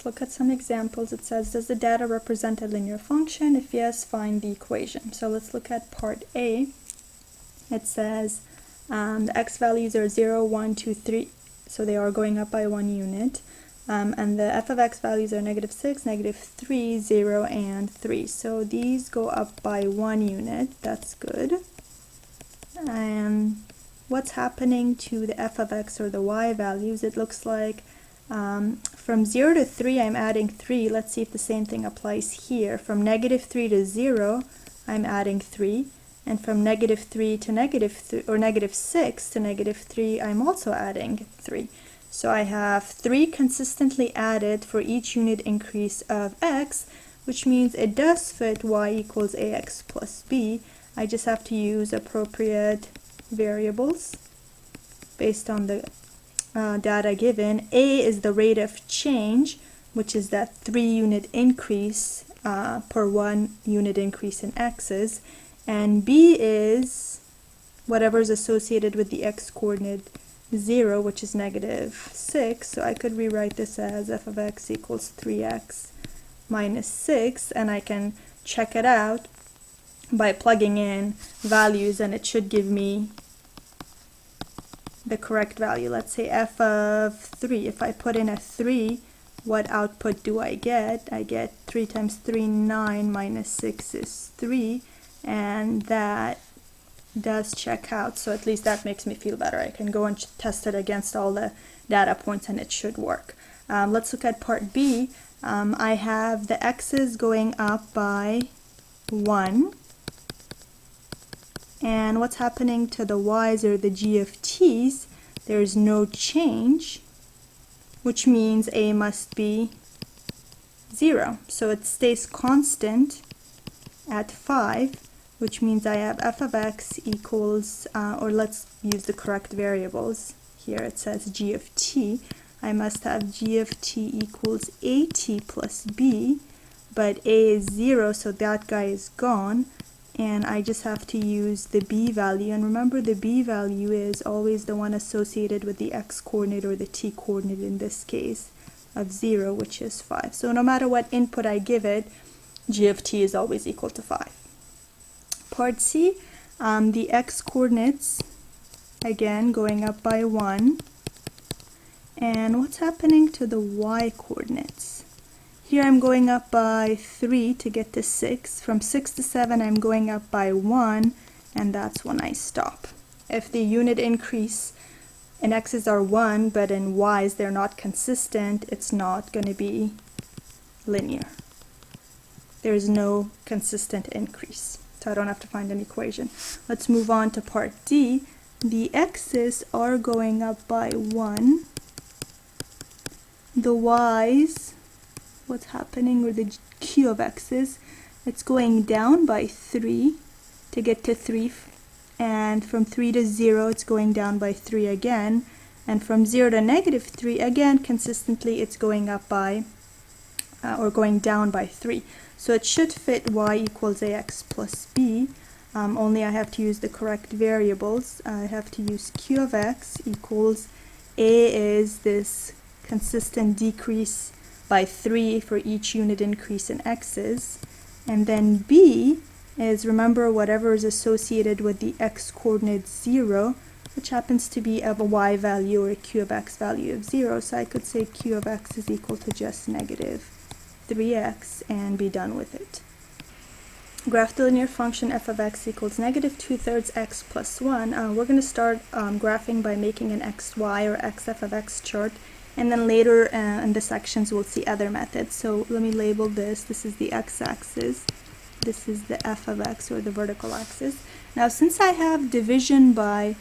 Let's look at some examples. It says, does the data represent a linear function? If yes, find the equation. So let's look at part A. It says the x values are 0, 1, 2, 3, so they are going up by 1 unit. And the f of x values are -6, -3, 0, and 3. So these go up by 1 unit. That's good. And what's happening to the f of x or the y values? It looks like from 0 to 3 I'm adding 3. Let's see if the same thing applies here. From -3 to 0 I'm adding 3, and from -3 to -3 or -6 to -3 I'm also adding 3. So I have 3 consistently added for each unit increase of x, which means it does fit y equals ax plus b. I just have to use appropriate variables based on the data given. A is the rate of change, which is that 3-unit increase per 1 unit increase in x's, and b is whatever is associated with the x coordinate 0, which is -6. So I could rewrite this as f of x equals 3x minus 6, and I can check it out by plugging in values, and it should give me the correct value. Let's say f of 3. If I put in a 3, what output do I get? I get 3 times 3, 9, minus 6 is 3, and that does check out. So at least that makes me feel better. I can go and test it against all the data points and it should work. Let's look at part B. I have the x's going up by 1. And what's happening to the y's or the g of t's? There's no change, which means a must be 0. So it stays constant at 5, which means I have f of x equals, or let's use the correct variables. Here it says g of t. I must have g of t equals at plus b, but a is 0, so that guy is gone. And I just have to use the b value, and remember the b value is always the one associated with the x coordinate or the t coordinate in this case of 0, which is 5. So no matter what input I give it, g of t is always equal to 5. Part C, the x coordinates again going up by 1, and what's happening to the y coordinates? Here I'm going up by 3 to get to 6. From 6 to 7 I'm going up by 1, and that's when I stop. If the unit increase in x's are 1, but in y's they're not consistent, it's not going to be linear. There's no consistent increase, so I don't have to find an equation. Let's move on to part D. The x's are going up by 1. The y's, what's happening with the q of x's, it's going down by 3 to get to 3, and from 3 to 0 it's going down by 3 again, and from 0 to -3 again consistently it's going up by or going down by 3. So it should fit y equals ax plus b, only I have to use the correct variables. I have to use q of x equals a is this consistent decrease by 3 for each unit increase in x's, and then b is, remember, whatever is associated with the x coordinate 0, which happens to be of a y value or a q of x value of 0. So I could say q of x is equal to just -3x and be done with it. Graph the linear function f of x equals -2/3 x plus 1. We're going to start graphing by making an xy or xf of x chart, and then later in the sections we'll see other methods. So let me label this. This is the x-axis. This is the f of x, or the vertical axis. Now since I have division by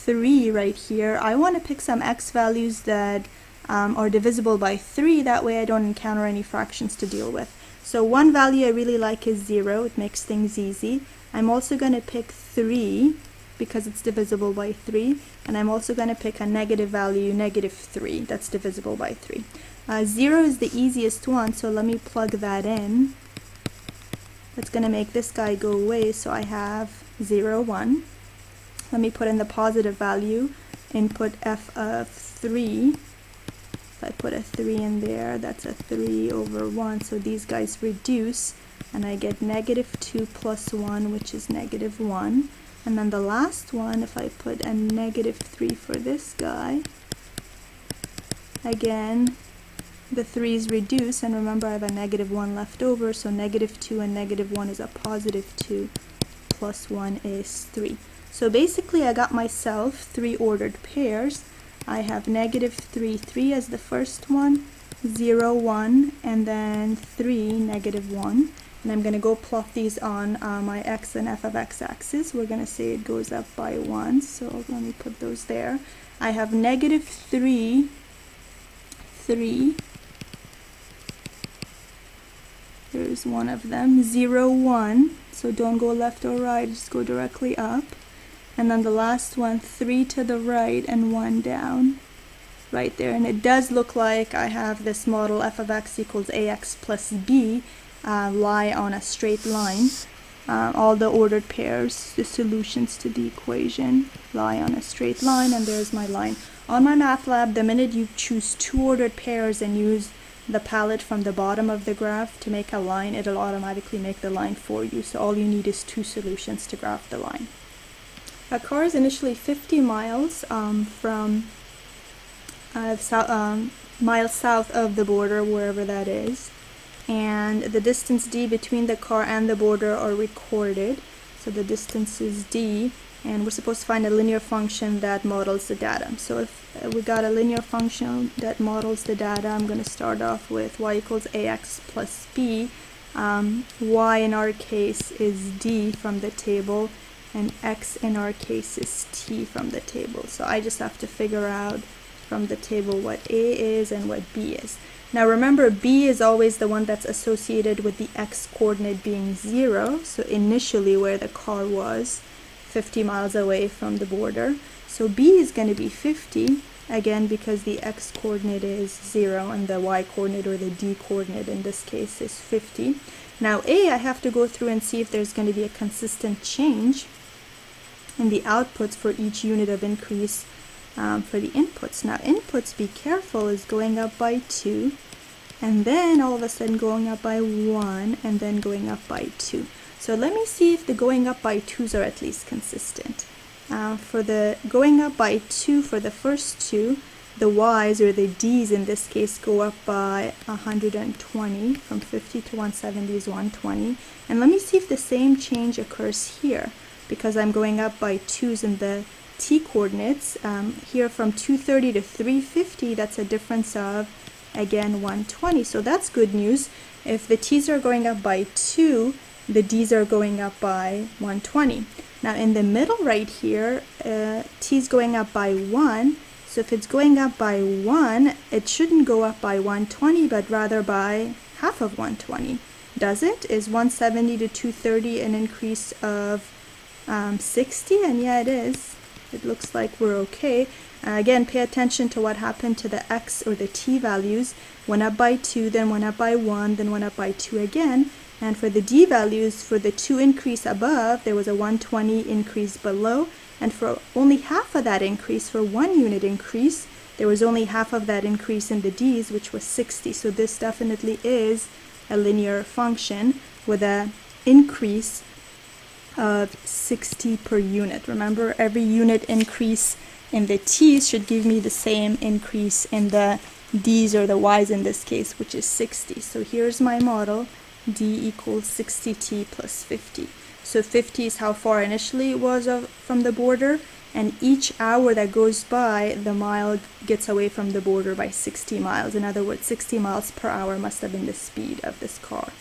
3 right here, I want to pick some x values that are divisible by 3. That way I don't encounter any fractions to deal with. So one value I really like is 0. It makes things easy. I'm also going to pick 3 because it's divisible by 3, and I'm also going to pick a negative value, -3, that's divisible by 3. 0 is the easiest one, so let me plug that in. That's going to make this guy go away, so I have 0, 1. Let me put in the positive value, input f of 3. I put a 3 in there, that's a 3 over 1, so these guys reduce, and I get -2 plus 1, which is -1. And then the last one, if I put a -3 for this guy, again, the 3's reduce, and remember I have a -1 left over, so -2 and -1 is a +2, plus 1 is 3. So basically I got myself 3 ordered pairs. I have -3, 3 as the first one, 0, 1, and then 3, -1. And I'm going to go plot these on my x and f of x axis. We're going to say it goes up by 1, so let me put those there. I have -3, 3, there's one of them, 0, 1, so don't go left or right, just go directly up. And then the last one, 3 to the right and 1 down, right there. And it does look like I have this model f of x equals ax plus b lie on a straight line. All the ordered pairs, the solutions to the equation, lie on a straight line, and there's my line. On MyMathLab, the minute you choose 2 ordered pairs and use the palette from the bottom of the graph to make a line, it'll automatically make the line for you. So all you need is 2 solutions to graph the line. Our car is initially 50 miles from miles south of the border, wherever that is. And the distance d between the car and the border are recorded. So the distance is d, and we're supposed to find a linear function that models the data. So if we got a linear function that models the data, I'm going to start off with y equals ax plus b. Y in our case is d from the table, and x in our case is t from the table. So I just have to figure out from the table what a is and what b is. Now remember, b is always the one that's associated with the x coordinate being 0, so initially where the car was, 50 miles away from the border. So b is going to be 50, again because the x coordinate is 0 and the y coordinate, or the d coordinate in this case, is 50. Now a, I have to go through and see if there's going to be a consistent change in the outputs for each unit of increase for the inputs. Now inputs, be careful, is going up by 2, and then all of a sudden going up by 1, and then going up by 2. So let me see if the going up by 2's are at least consistent. For the going up by 2, for the first two, the y's, or the d's in this case, go up by 120. From 50 to 170 is 120. And let me see if the same change occurs here, because I'm going up by 2's in the t coordinates. Here from 230 to 350, that's a difference of, again, 120. So that's good news. If the t's are going up by 2, the d's are going up by 120. Now in the middle right here, t's going up by 1. So if it's going up by 1, it shouldn't go up by 120, but rather by half of 120. Does it? Is 170 to 230 an increase of 60? And yeah, it is. It looks like we're okay. Again, pay attention to what happened to the x or the t values. Went up by 2, then went up by 1, then went up by 2 again. And for the d values, for the 2 increase above, there was a 120 increase below. And for only half of that increase, for 1 unit increase, there was only half of that increase in the d's, which was 60. So this definitely is a linear function with an increase of 60 per unit. Remember, every unit increase in the t's should give me the same increase in the d's, or the y's in this case, which is 60. So here's my model, d equals 60t plus 50. So 50 is how far initially it was from the border, and each hour that goes by, the mile gets away from the border by 60 miles. In other words, 60 miles per hour must have been the speed of this car.